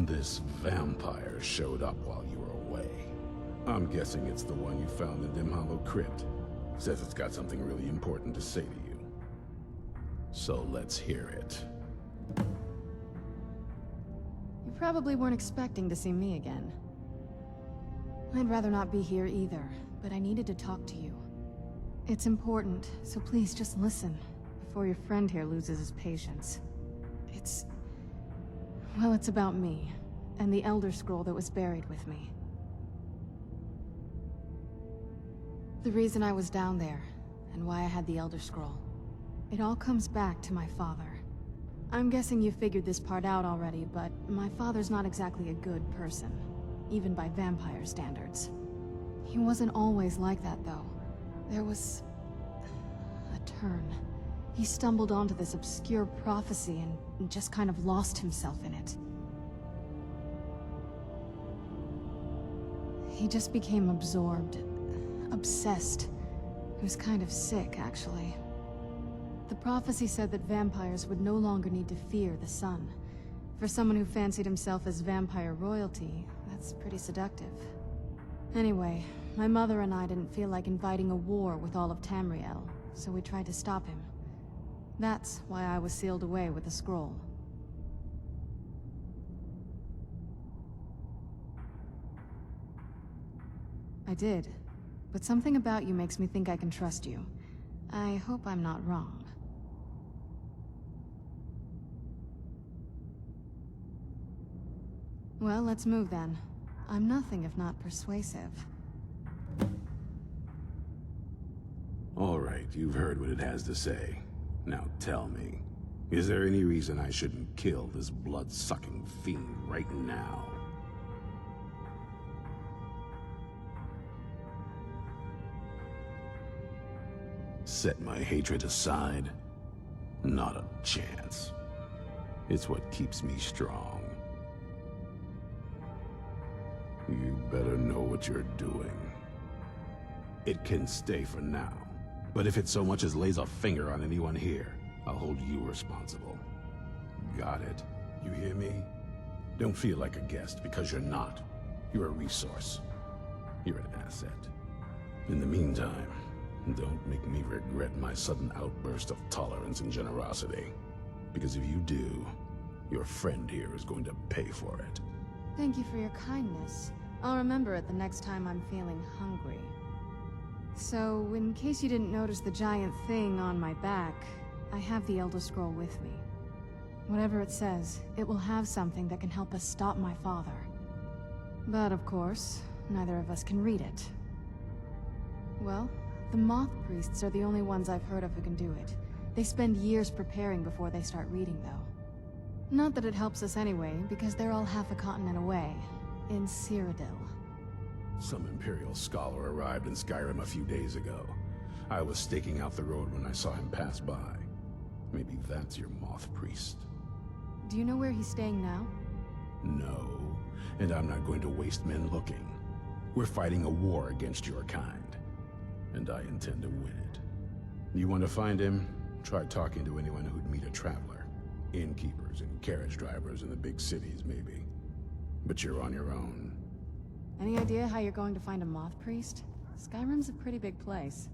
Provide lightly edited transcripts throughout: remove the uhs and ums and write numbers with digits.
This vampire showed up while you were away. I'm guessing it's the one you found in Dim Hollow Crypt. Says it's got something really important to say to you. So let's hear it. You probably weren't expecting to see me again. I'd rather not be here either, but I needed to talk to you. It's important, so please just listen, before your friend here loses his patience. Well, it's about me, and the Elder Scroll that was buried with me. The reason I was down there, and why I had the Elder Scroll. It all comes back to my father. I'm guessing you figured this part out already, but my father's not exactly a good person, even by vampire standards. He wasn't always like that, though. There was a turn. He stumbled onto this obscure prophecy and just kind of lost himself in it. He just became absorbed, obsessed. He was kind of sick, actually. The prophecy said that vampires would no longer need to fear the sun. For someone who fancied himself as vampire royalty, that's pretty seductive. Anyway, my mother and I didn't feel like inviting a war with all of Tamriel, so we tried to stop him. That's why I was sealed away with the scroll. I did, but something about you makes me think I can trust you. I hope I'm not wrong. Well, let's move then. I'm nothing if not persuasive. All right, you've heard what it has to say. Now tell me, is there any reason I shouldn't kill this blood-sucking fiend right now? Set my hatred aside? Not a chance. It's what keeps me strong. You better know what you're doing. It can stay for now. But if it so much as lays a finger on anyone here, I'll hold you responsible. Got it? You hear me? Don't feel like a guest, because you're not. You're a resource. You're an asset. In the meantime, don't make me regret my sudden outburst of tolerance and generosity. Because if you do, your friend here is going to pay for it. Thank you for your kindness. I'll remember it the next time I'm feeling hungry. So, in case you didn't notice the giant thing on my back, I have the Elder Scroll with me. Whatever it says, it will have something that can help us stop my father. But of course, neither of us can read it. Well, the Moth Priests are the only ones I've heard of who can do it. They spend years preparing before they start reading, though. Not that it helps us anyway, because they're all half a continent away, in Cyrodiil. Some Imperial scholar arrived in Skyrim a few days ago. I was staking out the road when I saw him pass by. Maybe that's your Moth Priest. Do you know where he's staying now? No, and I'm not going to waste men looking. We're fighting a war against your kind, and I intend to win it. You want to find him? Try talking to anyone who'd meet a traveler. Innkeepers and carriage drivers in the big cities, maybe. But you're on your own. Any idea how you're going to find a Moth Priest? Skyrim's a pretty big place.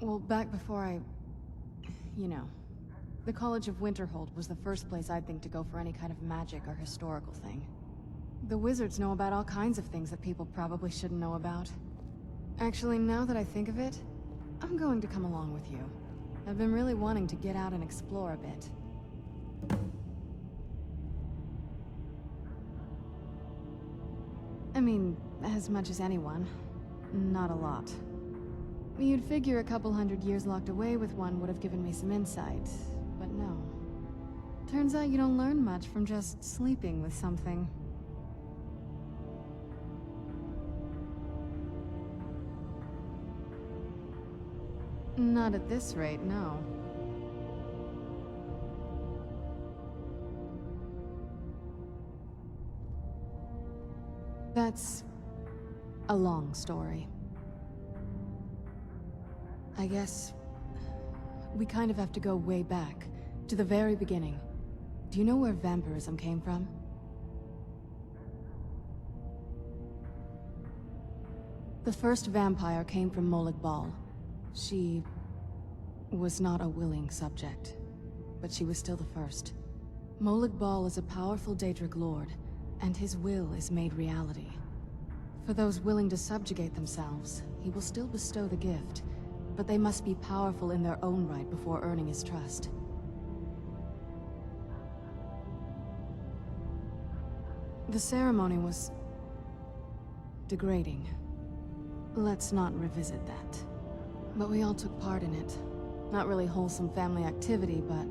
Well, back before the College of Winterhold was the first place I'd think to go for any kind of magic or historical thing. The wizards know about all kinds of things that people probably shouldn't know about. Actually, now that I think of it, I'm going to come along with you. I've been really wanting to get out and explore a bit. I mean, as much as anyone. Not a lot. You'd figure a couple hundred years locked away with one would have given me some insight, but no. Turns out you don't learn much from just sleeping with something. Not at this rate, no. That's a long story. I guess we kind of have to go way back, To the very beginning. Do you know where vampirism came from? The first vampire came from Molag Bal. She was not a willing subject, but she was still the first. Molag Bal is a powerful Daedric lord, and his will is made reality. For those willing to subjugate themselves, he will still bestow the gift, but they must be powerful in their own right before earning his trust. The ceremony was degrading. Let's not revisit that. But we all took part in it. Not really wholesome family activity, but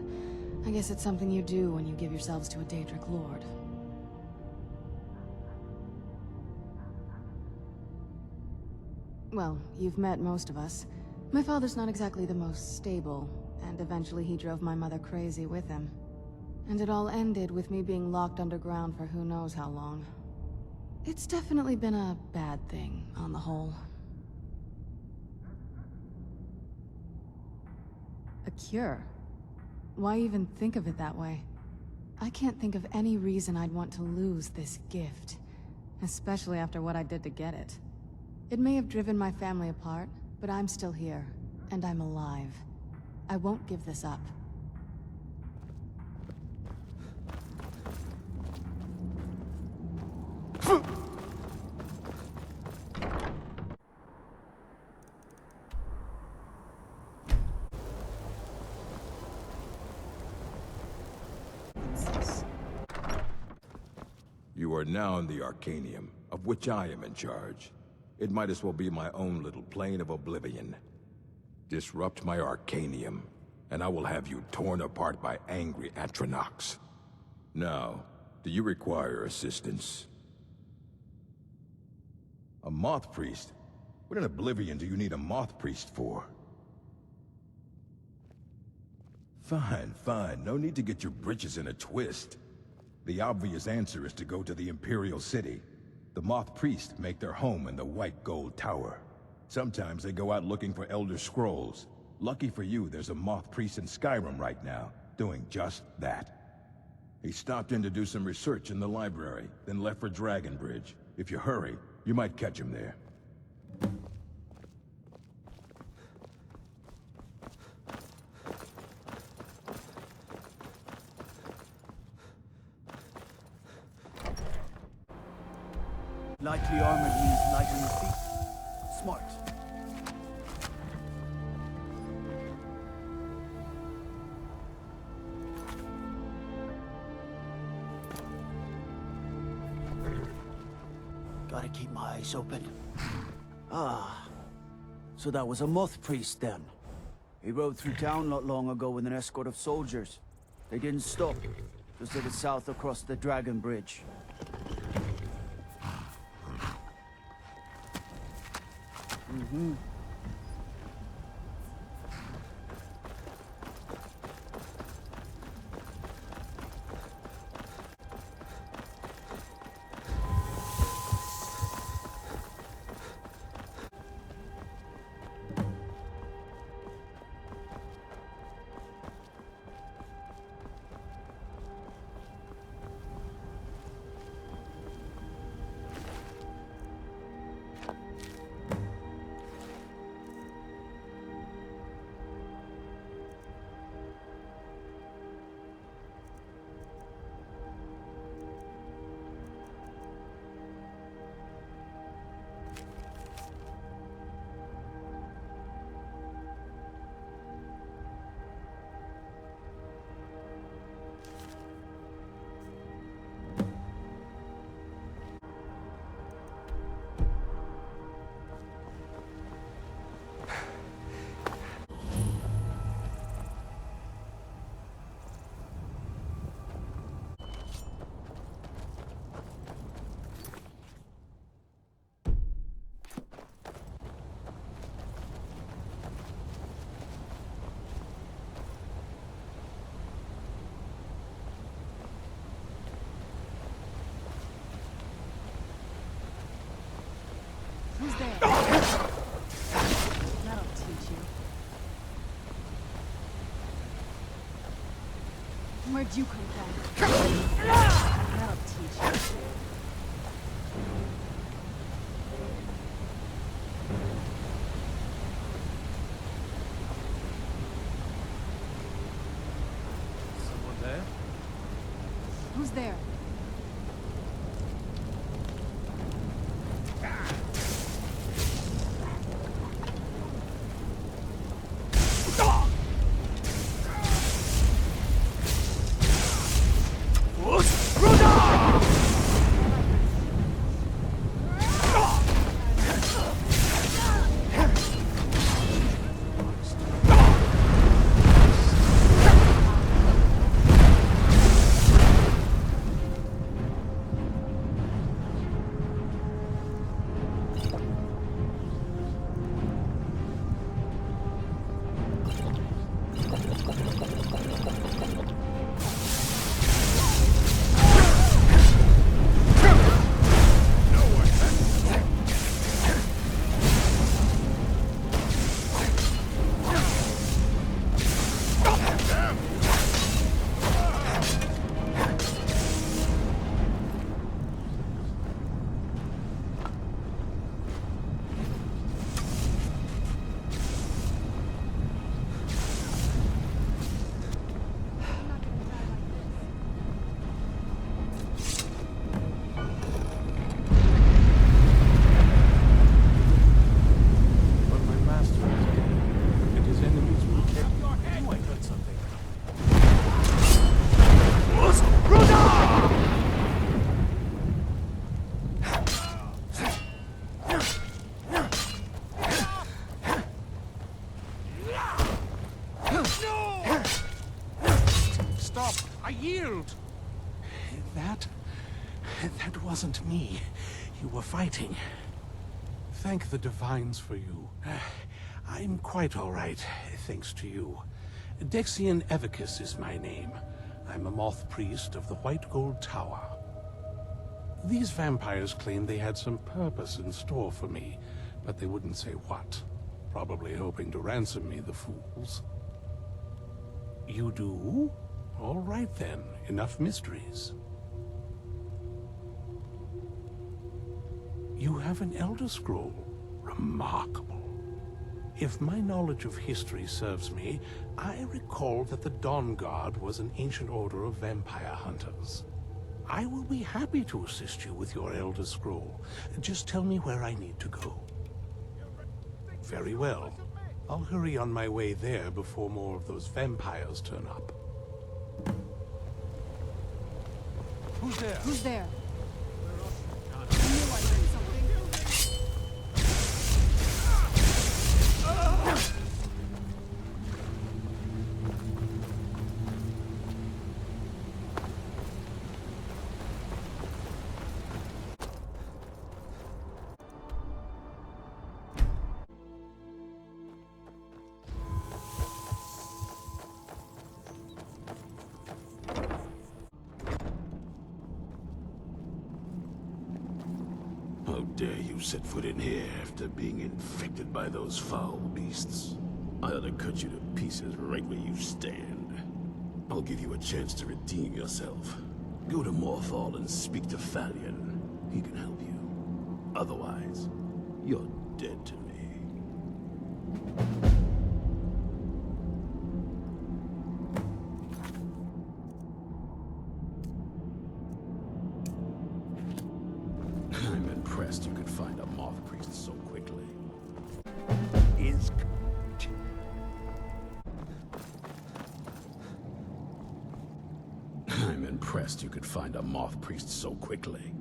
I guess it's something you do when you give yourselves to a Daedric lord. Well, you've met most of us. My father's not exactly the most stable, and eventually he drove my mother crazy with him. And it all ended with me being locked underground for who knows how long. It's definitely been a bad thing, on the whole. A cure? Why even think of it that way? I can't think of any reason I'd want to lose this gift. Especially after what I did to get it. It may have driven my family apart, but I'm still here, and I'm alive. I won't give this up. You are now in the Arcanium, of which I am in charge. It might as well be my own little plane of oblivion. Disrupt my Arcanium, and I will have you torn apart by angry Atronachs. Now, do you require assistance? A Moth Priest? What in Oblivion do you need a Moth Priest for? Fine, fine. No need to get your britches in a twist. The obvious answer is to go to the Imperial City. The Moth Priests make their home in the White Gold Tower. Sometimes they go out looking for Elder Scrolls. Lucky for you, there's a Moth Priest in Skyrim right now, doing just that. He stopped in to do some research in the library, then left for Dragonbridge. If you hurry, you might catch him there. Lightly armored means light on your feet. Smart. Gotta keep my eyes open. Ah, so that was a Moth Priest then. He rode through town not long ago with an escort of soldiers. They didn't stop, just to the south across the Dragon Bridge. Mm-hmm. Where'd you come from? That'll teach you. Someone there? Who's there? But my master is dead, and his enemies will kill you. I heard something. Stop! I yield! That wasn't me. You were fighting. Thank the Divines for you. I'm quite all right, thanks to you. Dexian Evicus is my name. I'm a moth priest of the White Gold Tower. These vampires claimed they had some purpose in store for me, but they wouldn't say what. Probably hoping to ransom me, the fools. You do? All right then, enough mysteries. You have an Elder Scroll. Remarkable. If my knowledge of history serves me, I recall that the Dawnguard was an ancient order of vampire hunters. I will be happy to assist you with your Elder Scroll. Just tell me where I need to go. Very well. I'll hurry on my way there before more of those vampires turn up. Who's there? Who's there? I knew I heard something. How dare you set foot in here after being infected by those foul beasts? I ought to cut you to pieces right where you stand. I'll give you a chance to redeem yourself. Go to Morthal and speak to Falion. He can help you. Otherwise, you're dead to me. I'm impressed you could find a moth priest so quickly. I'm impressed you could find a moth priest so quickly.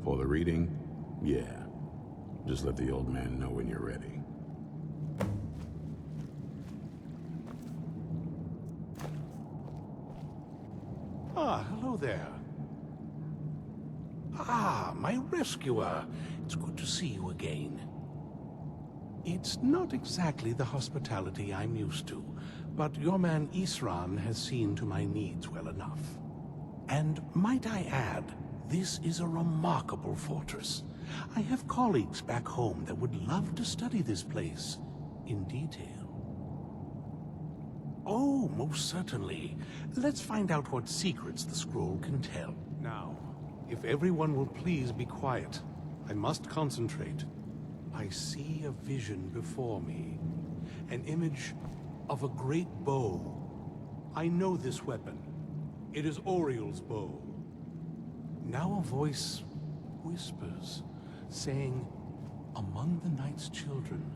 For the reading? Yeah. Just let the old man know when you're ready. Ah, hello there. Ah, my rescuer. It's good to see you again. It's not exactly the hospitality I'm used to, but your man Isran has seen to my needs well enough. And might I add, this is a remarkable fortress. I have colleagues back home that would love to study this place in detail. Oh, most certainly. Let's find out what secrets the scroll can tell. Now, if everyone will please be quiet, I must concentrate. I see a vision before me. An image of a great bow. I know this weapon. It is Oriel's bow. Now a voice whispers, saying, among the night's children,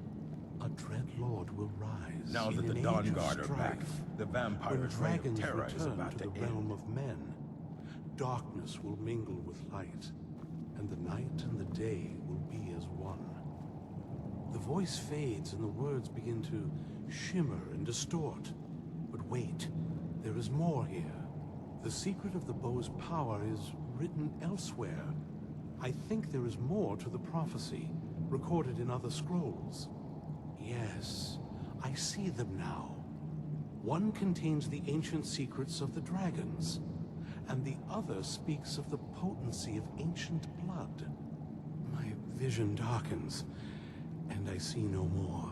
a dread lord will rise. Now that in the an age of Dawnguard are back, strife, the when vampire's reign of dragons terror is return about to to the realm end. of men, darkness will mingle with light, and the night and the day will be as one. The voice fades and the words begin to shimmer and distort. But wait, there is more here. The secret of the bow's power is written elsewhere. I think there is more to the prophecy, recorded in other scrolls. Yes, I see them now. One contains the ancient secrets of the dragons, and the other speaks of the potency of ancient blood. My vision darkens, and I see no more.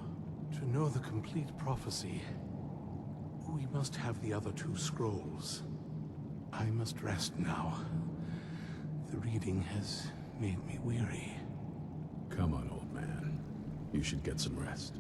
To know the complete prophecy, we must have the other two scrolls. I must rest now. The reading has made me weary. Come on, old man. You should get some rest.